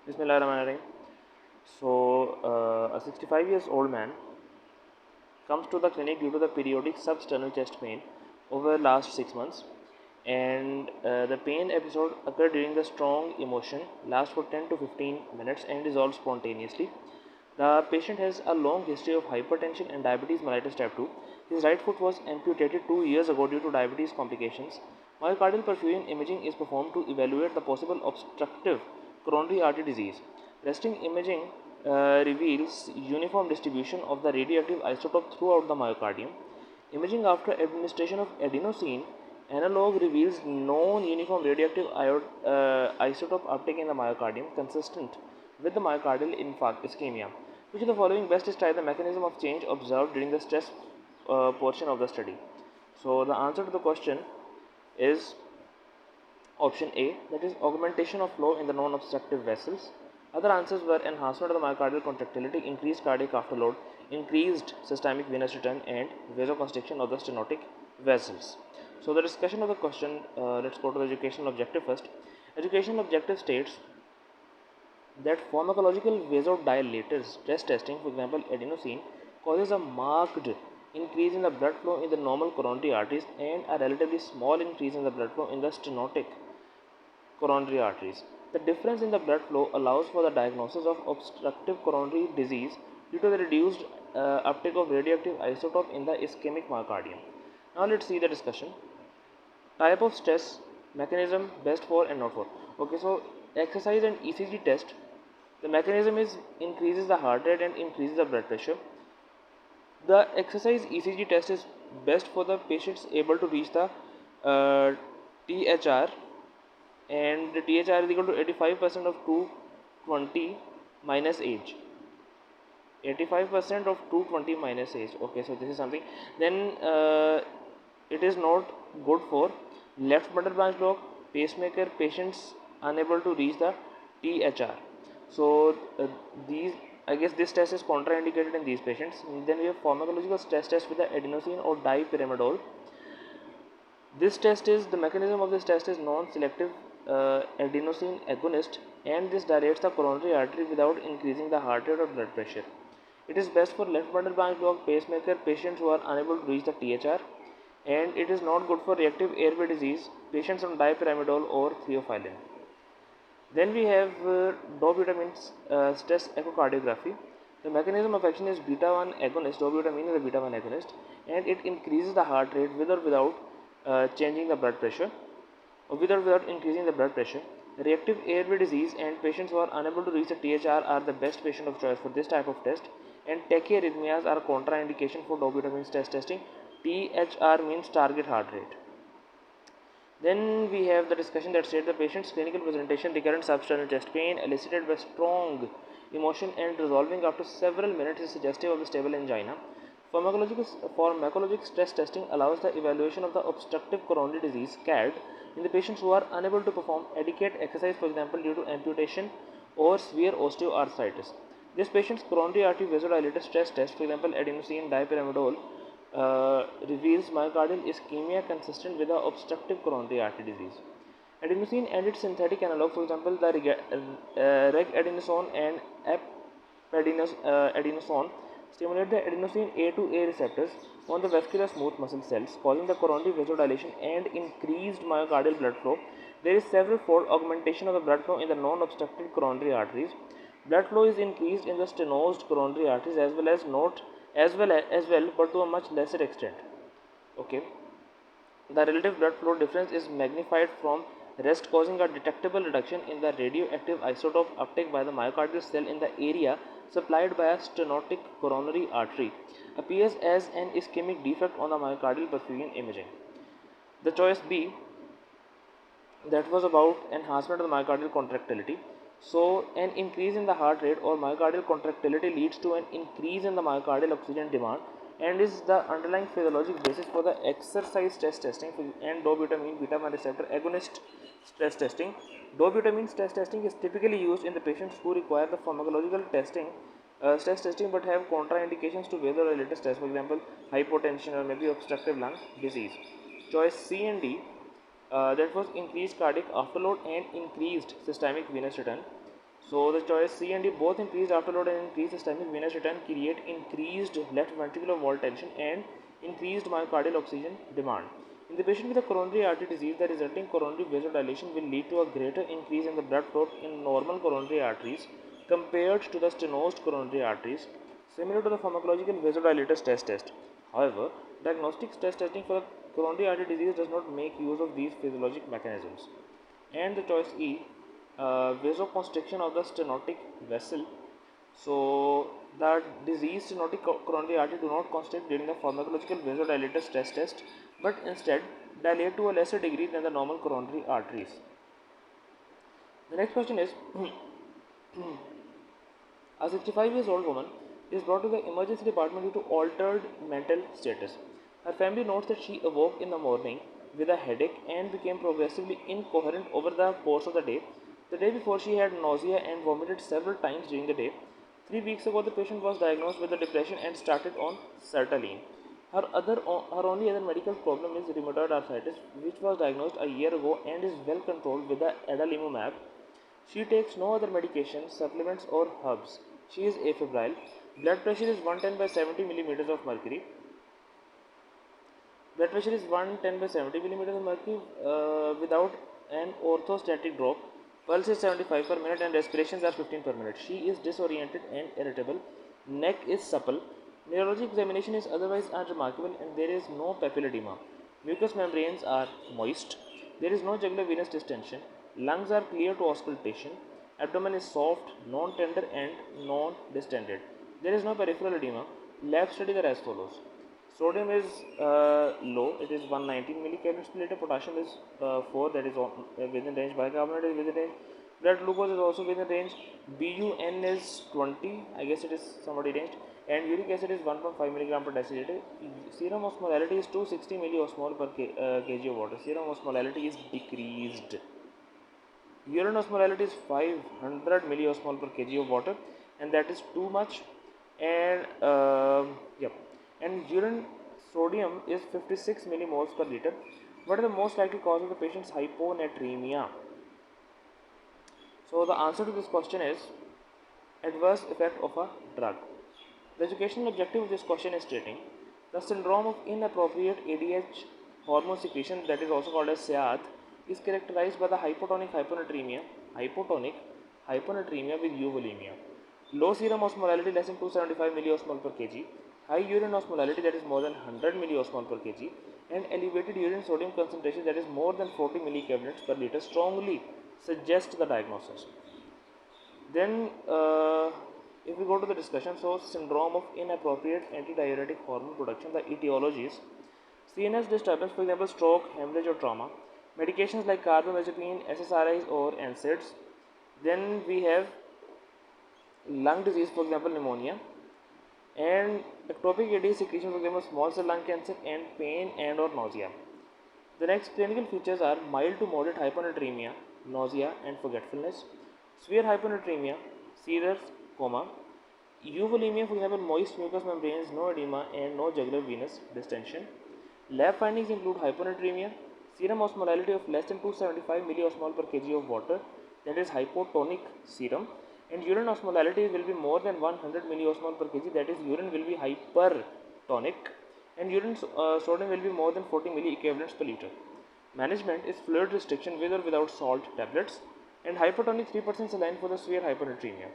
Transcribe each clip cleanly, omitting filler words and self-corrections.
Bismillahirrahmanirrahim. A 65 years old man comes to the clinic due to the periodic substernal chest pain over the last 6 months, and the pain episode occurred during the strong emotion, lasts for 10 to 15 minutes and resolves spontaneously. The patient has a long history of hypertension and diabetes mellitus type 2. His right foot was amputated 2 years ago due to diabetes complications. Myocardial perfusion imaging is performed to evaluate the possible obstructive coronary artery disease. Resting imaging reveals uniform distribution of the radioactive isotope throughout the myocardium. Imaging after administration of adenosine analog reveals non-uniform radioactive isotope uptake in the myocardium consistent with the myocardial ischemia. Which of the following best describe the mechanism of change observed during the stress portion of the study? So the answer to the question is option A, that is augmentation of flow in the non-obstructive vessels. Other answers were enhancement of the myocardial contractility, increased cardiac afterload, increased systemic venous return, and vasoconstriction of the stenotic vessels. So the discussion of the question, let's go to the educational objective first. Educational objective states that pharmacological vasodilators stress testing, for example adenosine, causes a marked increase in the blood flow in the normal coronary arteries and a relatively small increase in the blood flow in the stenotic coronary arteries. The difference in the blood flow allows for the diagnosis of obstructive coronary disease due to the reduced uptake of radioactive isotope in the ischemic myocardium. Now let's see the discussion. Type of stress, mechanism, best for and not for. Okay, so exercise and ECG test. The mechanism is increases the heart rate and increases the blood pressure. The exercise ECG test is best for the patients able to reach the THR, and the THR is equal to 85% of 220 minus age. 85% of 220 minus age. Okay, so this is something. Then it is not good for left bundle branch block, pacemaker patients unable to reach the THR. So these, I guess this test is contraindicated in these patients. Then we have pharmacological stress test with the adenosine or dipyramidol. This test is, the mechanism of this test is non-selective adenosine agonist, and this dilates the coronary artery without increasing the heart rate or blood pressure. It is best for left bundle branch block, pacemaker patients who are unable to reach the THR, and it is not good for reactive airway disease patients on dipyramidol or theophylline. Then we have dobutamine stress echocardiography. The mechanism of action is beta 1 agonist. Dobutamine is a beta 1 agonist, and it increases the heart rate with or without changing the blood pressure, or with or without increasing the blood pressure. Reactive airway disease and patients who are unable to reach the THR are the best patient of choice for this type of test, and tachyarrhythmias are contraindication for dobutamine stress testing. THR means target heart rate. Then we have the discussion that states the patient's clinical presentation, recurrent substernal chest pain elicited by strong emotion and resolving after several minutes is suggestive of the stable angina. Pharmacologic stress testing allows the evaluation of the obstructive coronary disease (CAD) in the patients who are unable to perform adequate exercise, for example due to amputation or severe osteoarthritis. This patient's coronary artery vasodilator stress test, for example adenosine dipyramidol, reveals myocardial ischemia consistent with the obstructive coronary artery disease. Adenosine and its synthetic analog, for example the regadenosone and adenosone, stimulate the adenosine A2A receptors on the vascular smooth muscle cells, causing the coronary vasodilation and increased myocardial blood flow. There is several-fold augmentation of the blood flow in the non-obstructed coronary arteries. Blood flow is increased in the stenosed coronary arteries as well, but to a much lesser extent. Okay, the relative blood flow difference is magnified from rest, causing a detectable reduction in the radioactive isotope uptake by the myocardial cell in the area supplied by a stenotic coronary artery. Appears as an ischemic defect on the myocardial perfusion imaging. The choice B, that was about enhancement of the myocardial contractility. So, an increase in the heart rate or myocardial contractility leads to an increase in the myocardial oxygen demand and is the underlying physiologic basis for the exercise stress testing and dobutamine beta 1 receptor agonist stress testing. Dobutamine stress testing is typically used in the patients who require the pharmacological stress testing but have contraindications to vasodilator stress, for example hypotension or maybe obstructive lung disease. Choice C and D, that was increased cardiac afterload and increased systemic venous return. So the choice C and D, both increased afterload and increased systemic venous return create increased left ventricular wall tension and increased myocardial oxygen demand. In the patient with a coronary artery disease, the resulting coronary vasodilation will lead to a greater increase in the blood flow in normal coronary arteries compared to the stenosed coronary arteries, similar to the pharmacological vasodilator stress test. However, diagnostic stress testing for the coronary artery disease does not make use of these physiologic mechanisms. And the choice E, vasoconstriction of the stenotic vessel. So the diseased stenotic coronary artery do not constrict during the pharmacological vasodilator stress test, but instead dilate to a lesser degree than the normal coronary arteries. The next question is a 65 years old woman is brought to the emergency department due to altered mental status. Her family notes that she awoke in the morning with a headache and became progressively incoherent over the course of the day. The day before, she had nausea and vomited several times during the day. 3 weeks ago, the patient was diagnosed with a depression and started on sertraline. Her only other medical problem is rheumatoid arthritis, which was diagnosed a year ago and is well controlled with the adalimumab. She takes no other medication, supplements, or herbs. She is afebrile. Blood pressure is 110 by 70 millimeters of mercury. Blood pressure is 110 by 70 millimeters of mercury without an orthostatic drop. Pulse is 75 per minute and respirations are 15 per minute. She is disoriented and irritable. Neck is supple. Neurologic examination is otherwise unremarkable and there is no papilledema. Mucous membranes are moist. There is no jugular venous distension. Lungs are clear to auscultation. Abdomen is soft, non-tender and non-distended. There is no peripheral edema. Lab studies are as follows. Sodium is low, it is 119 millicalories per liter. Potassium is 4, that is within range. Bicarbonate is within range. Blood glucose is also within range. BUN is 20, I guess it is somebody range. And uric acid is 1.5 milligram per deciliter. Serum osmolality is 260 milliosmol per kg of water. Serum osmolality is decreased. Urine osmolality is 500 milliosmol per kg of water, and that is too much. And and urine sodium is 56 millimoles per liter. What are the most likely cause of the patient's hyponatremia? So the answer to this question is adverse effect of a drug. The educational objective of this question is stating the syndrome of inappropriate ADH hormone secretion, that is also called as SIAD, is characterized by the hypotonic hyponatremia with euvolemia, low serum osmolality less than 275 milliosmol per kg, high urine osmolality that is more than 100 milliosmol per kg, and elevated urine sodium concentration that is more than 40 millicavalients per liter strongly suggest the diagnosis. Then if we go to the discussion, so syndrome of inappropriate antidiuretic hormone production, the etiologies: CNS disturbance, for example stroke, hemorrhage or trauma, medications like carbamazepine, SSRIs or NSAIDs. Then we have lung disease, for example pneumonia, and ectopic AD secretion, for example small cell lung cancer, and pain and or nausea. The next clinical features are mild to moderate hyponatremia, nausea and forgetfulness, severe hyponatremia, seizures, coma, euvolemia, for example moist mucous membranes, no edema and no jugular venous distension. Lab findings include hyponatremia, serum osmolality of less than 275 milliosmol per kg of water, that is hypotonic serum, and urine osmolality will be more than 100 milliosmol per kg, that is urine will be hypertonic, and urine sodium will be more than 40 milliequivalents per liter. Management is fluid restriction with or without salt tablets, and hypertonic 3% saline for the severe hyponatremia.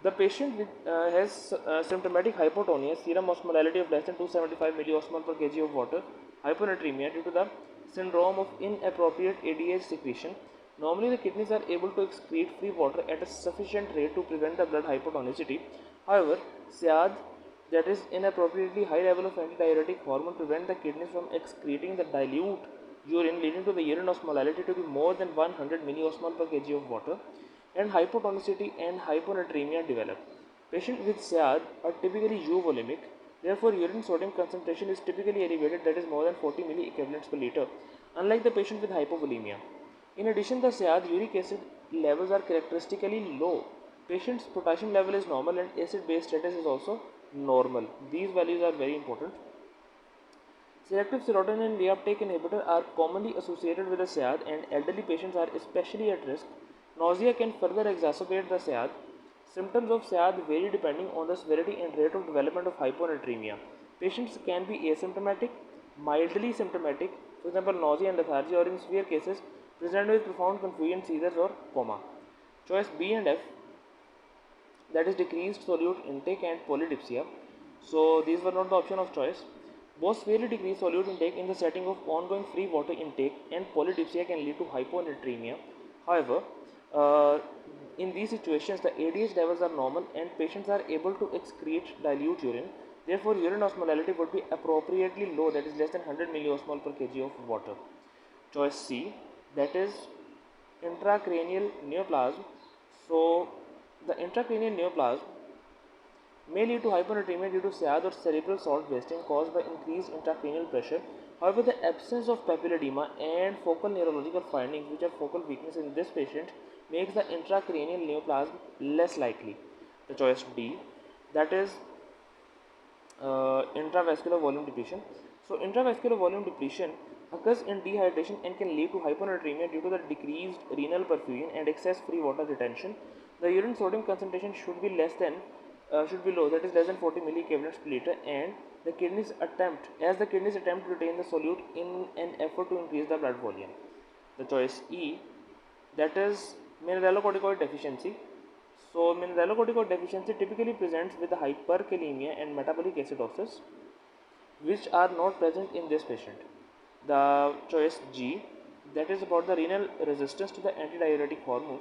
The patient has symptomatic hypotonia, serum osmolality of less than 275 milliosmol per kg of water, hyponatremia due to the syndrome of inappropriate ADH secretion. Normally the kidneys are able to excrete free water at a sufficient rate to prevent the blood hypotonicity. However, SIAD, that is inappropriately high level of antidiuretic hormone, prevent the kidneys from excreting the dilute urine, leading to the urine osmolality to be more than 100 milliosmol per kg of water, and hypotonicity and hyponatremia develop. Patients with SIAD are typically euvolemic, therefore urine sodium concentration is typically elevated, that is more than 40 milliequivalents per liter, unlike the patient with hypovolemia. In addition, the SIAD uric acid levels are characteristically low. Patient's potassium level is normal and acid-base status is also normal. These values are very important. Selective serotonin reuptake inhibitor are commonly associated with the SIAD, and elderly patients are especially at risk. Nausea can further exacerbate the SAD. Symptoms of SAD vary depending on the severity and rate of development of hyponatremia. Patients can be asymptomatic, mildly symptomatic, for example, nausea and lethargy, or in severe cases, present with profound confusion, seizures, or coma. Choice B and F, that is decreased solute intake and polydipsia. So these were not the option of choice. Both severely decreased solute intake in the setting of ongoing free water intake and polydipsia can lead to hyponatremia. However, uh, in these situations, the ADH levels are normal and patients are able to excrete dilute urine. Therefore, urine osmolality would be appropriately low, that is less than 100 milliosmol per kg of water. Choice C, that is intracranial neoplasm. So, the intracranial neoplasm may lead to hyponatremia due to SAD or cerebral salt wasting caused by increased intracranial pressure. However, the absence of papilledema and focal neurological findings, which are focal weakness in this patient, makes the intracranial neoplasm less likely. The choice D, that is intravascular volume depletion. So, intravascular volume depletion occurs in dehydration and can lead to hyponatremia due to the decreased renal perfusion and excess free water retention. The urine sodium concentration should be low, that is less than 40 milliequivalents per liter, and the kidneys attempt to retain the solute in an effort to increase the blood volume. The choice E, that is mineralocorticoid deficiency. So, mineralocorticoid deficiency typically presents with hyperkalemia and metabolic acidosis, which are not present in this patient. The choice G, that is about the renal resistance to the antidiuretic hormone.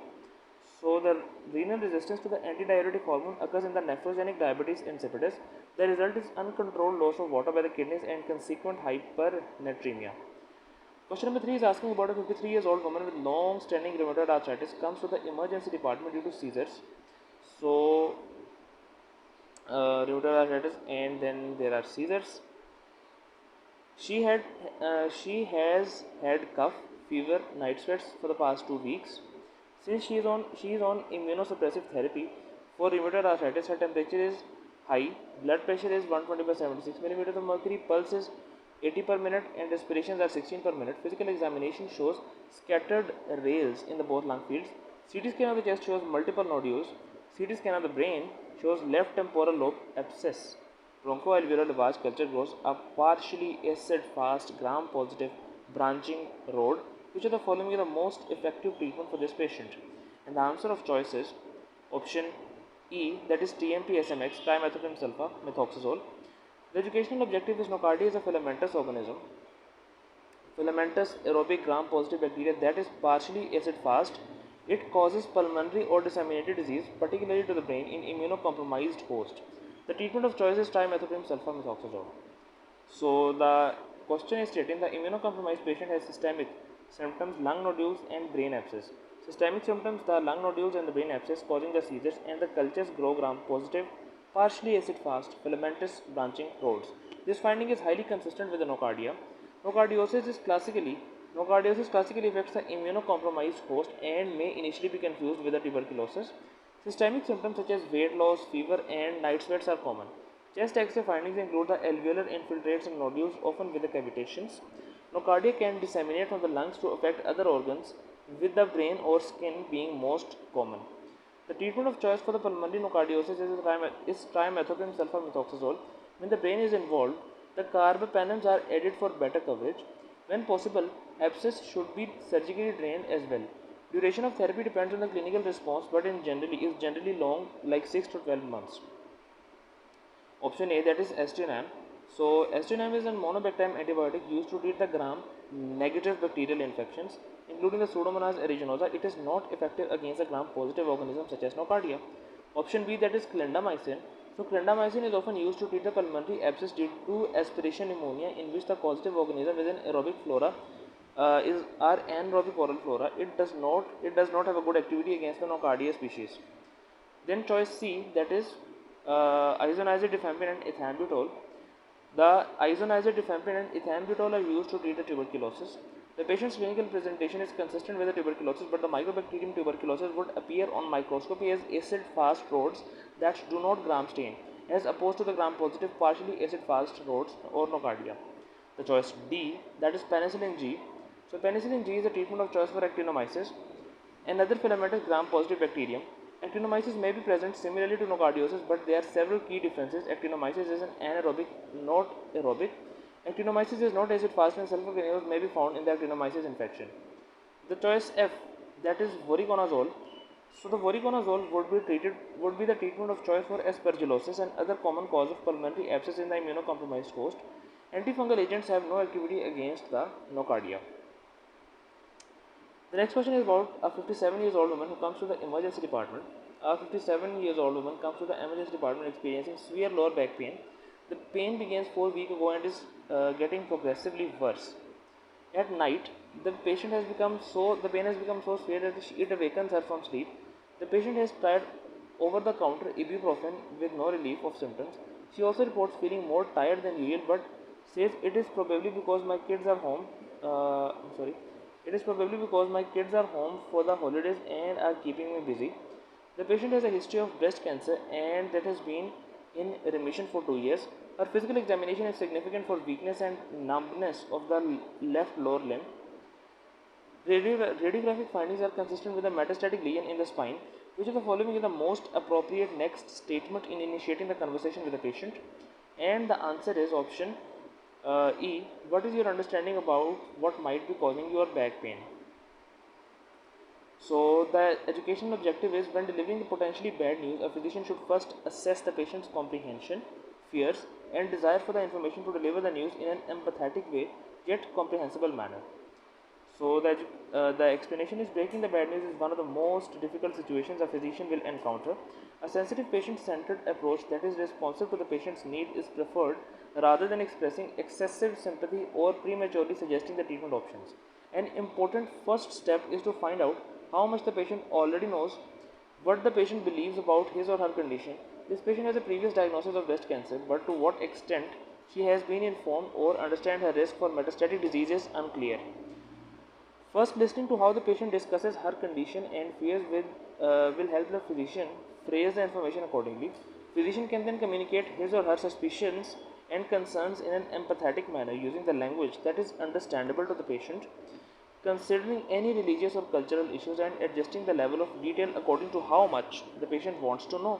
So, the renal resistance to the antidiuretic hormone occurs in the nephrogenic diabetes insipidus. The result is uncontrolled loss of water by the kidneys and consequent hypernatremia. Question number 3 is asking about a 53 years old woman with long standing rheumatoid arthritis comes to the emergency department due to seizures. So, rheumatoid arthritis and then there are seizures. She has had cough, fever, night sweats for the past 2 weeks. Since she is on immunosuppressive therapy for rheumatoid arthritis, her temperature is high, blood pressure is 120 by 76 millimeters of mercury, pulse is 80 per minute, and respirations are 16 per minute. Physical examination shows scattered rails in the both lung fields. CT scan of the chest shows multiple nodules. CT scan of the brain shows left temporal lobe abscess. Bronchoalveolar lavage culture grows a partially acid-fast gram-positive branching rod. Which of the following is the most effective treatment for this patient? And the answer of choice is option E, that is TMP-SMX, trimethoprim sulfa methoxazole. The educational objective is nocardia is a filamentous organism, filamentous aerobic gram-positive bacteria that is partially acid-fast. It causes pulmonary or disseminated disease, particularly to the brain, in immunocompromised host. The treatment of choice is trimethoprim sulfa methoxazole. So the question is stating the immunocompromised patient has systemic symptoms, lung nodules and brain abscess. Systemic symptoms, the lung nodules and the brain abscess causing the seizures, and the cultures grow gram-positive, partially acid-fast, filamentous branching rods. This finding is highly consistent with the nocardia. Nocardiosis classically affects the immunocompromised host and may initially be confused with the tuberculosis. Systemic symptoms such as weight loss, fever, and night sweats are common. Chest X-ray findings include the alveolar infiltrates and nodules, often with the cavitations. Nocardia can disseminate from the lungs to affect other organs, with the brain or skin being most common. The treatment of choice for the pulmonary nocardiosis is trimethoprim sulfamethoxazole. When the brain is involved, the carbapenems are added for better coverage. When possible, abscess should be surgically drained as well. Duration of therapy depends on the clinical response, but is generally long, like 6 to 12 months. Option A, that is aztreonam. So aztreonam is a monobacterium antibiotic used to treat the gram-negative bacterial infections, including the Pseudomonas aeruginosa. It is not effective against the gram-positive organisms such as nocardia. Option B, that is clindamycin. So clindamycin is often used to treat the pulmonary abscess due to aspiration pneumonia, in which the causative organism is an aerobic flora is our anaerobic oral flora. It does not have a good activity against the nocardia species. Then choice C, that is isoniazid rifampin and ethambutol. The isoniazid rifampin and ethambutol are used to treat the tuberculosis. The patient's clinical presentation is consistent with the tuberculosis, but the Mycobacterium tuberculosis would appear on microscopy as acid-fast rods that do not gram stain, as opposed to the gram-positive partially acid-fast rods or nocardia. The choice D, that is penicillin G. So penicillin G is the treatment of choice for actinomyces. another filamentous gram-positive bacterium. Actinomyces may be present similarly to nocardiosis, but there are several key differences. Actinomyces is an anaerobic, not aerobic. Actinomyces is not acid fast and sulfur granules may be found in the actinomyces infection. The choice F, that is voriconazole. So the voriconazole would be the treatment of choice for aspergillosis and other common cause of pulmonary abscess in the immunocompromised host. Antifungal agents have no activity against the nocardia. The next question is about a 57 years old woman who comes to the emergency department. A 57 years old woman comes to the emergency department experiencing severe lower back pain. The pain begins 4 weeks ago and is getting progressively worse. At night, the pain has become so severe that it awakens her from sleep. The patient has tried over-the-counter ibuprofen with no relief of symptoms. She also reports feeling more tired than usual, but says it is probably because my kids are home. It is probably because my kids are home for the holidays and are keeping me busy. The patient has a history of breast cancer and that has been in remission for 2 years. Her physical examination is significant for weakness and numbness of the left lower limb. Radiographic findings are consistent with a metastatic lesion in the spine. Which of the following is the most appropriate next statement in initiating the conversation with the patient? And the answer is option E. What is your understanding about what might be causing your back pain? So the educational objective is when delivering the potentially bad news, a physician should first assess the patient's comprehension, fears, and desire for the information to deliver the news in an empathetic way yet comprehensible manner. So the explanation is breaking the bad news is one of the most difficult situations a physician will encounter. A sensitive patient-centered approach that is responsive to the patient's need is preferred rather than expressing excessive sympathy or prematurely suggesting the treatment options. An important first step is to find out how much the patient already knows, what the patient believes about his or her condition. This patient has a previous diagnosis of breast cancer, but to what extent she has been informed or understand her risk for metastatic disease is unclear. First, listening to how the patient discusses her condition and fears will help the physician phrase the information accordingly. Physician can then communicate his or her suspicions and concerns in an empathetic manner using the language that is understandable to the patient, considering any religious or cultural issues and adjusting the level of detail according to how much the patient wants to know.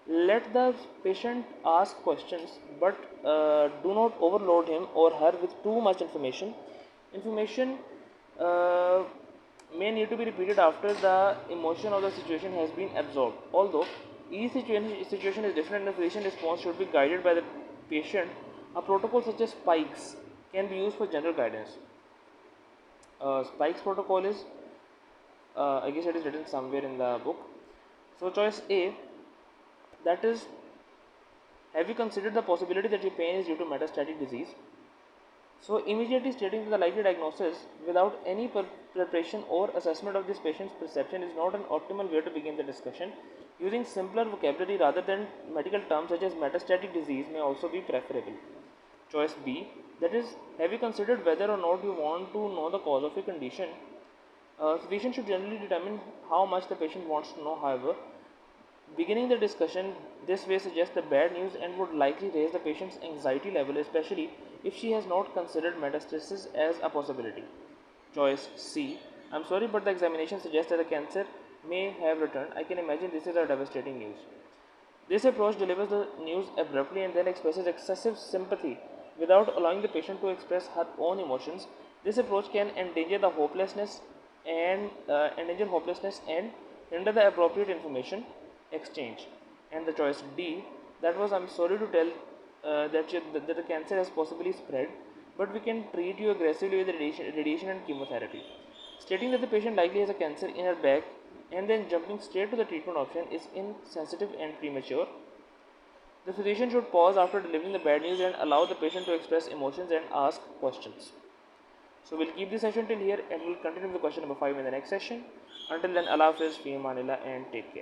Let the patient ask questions, but do not overload him or her with too much information. Information uh, may need to be repeated after the emotion of the situation has been absorbed. Although each situation is different and the physician response should be guided by the patient, a protocol such as spikes can be used for general guidance. Spikes protocol is, I guess it is written somewhere in the book. So choice A, that is, have you considered the possibility that your pain is due to metastatic disease? So immediately stating the likely diagnosis without any preparation or assessment of this patient's perception is not an optimal way to begin the discussion. Using simpler vocabulary rather than medical terms such as metastatic disease may also be preferable. Choice B, that is, have you considered whether or not you want to know the cause of your condition? Physician should generally determine how much the patient wants to know, however. Beginning the discussion this way suggests the bad news and would likely raise the patient's anxiety level, especially if she has not considered metastasis as a possibility. Choice C. I'm sorry, but the examination suggests that the cancer may have returned. I can imagine this is a devastating news. This approach delivers the news abruptly and then expresses excessive sympathy without allowing the patient to express her own emotions. This approach can endanger hopelessness and hinder the appropriate information exchange. And the choice D, that was, I'm sorry to tell that the cancer has possibly spread, but we can treat you aggressively with radiation and chemotherapy. Stating that the patient likely has a cancer in her back and then jumping straight to the treatment option is insensitive and premature. The physician should pause after delivering the bad news and allow the patient to express emotions and ask questions. So we'll keep this session till here and we'll continue with the question number 5 in the next session. Until then, Allah Hafiz, fi Manila, and take care.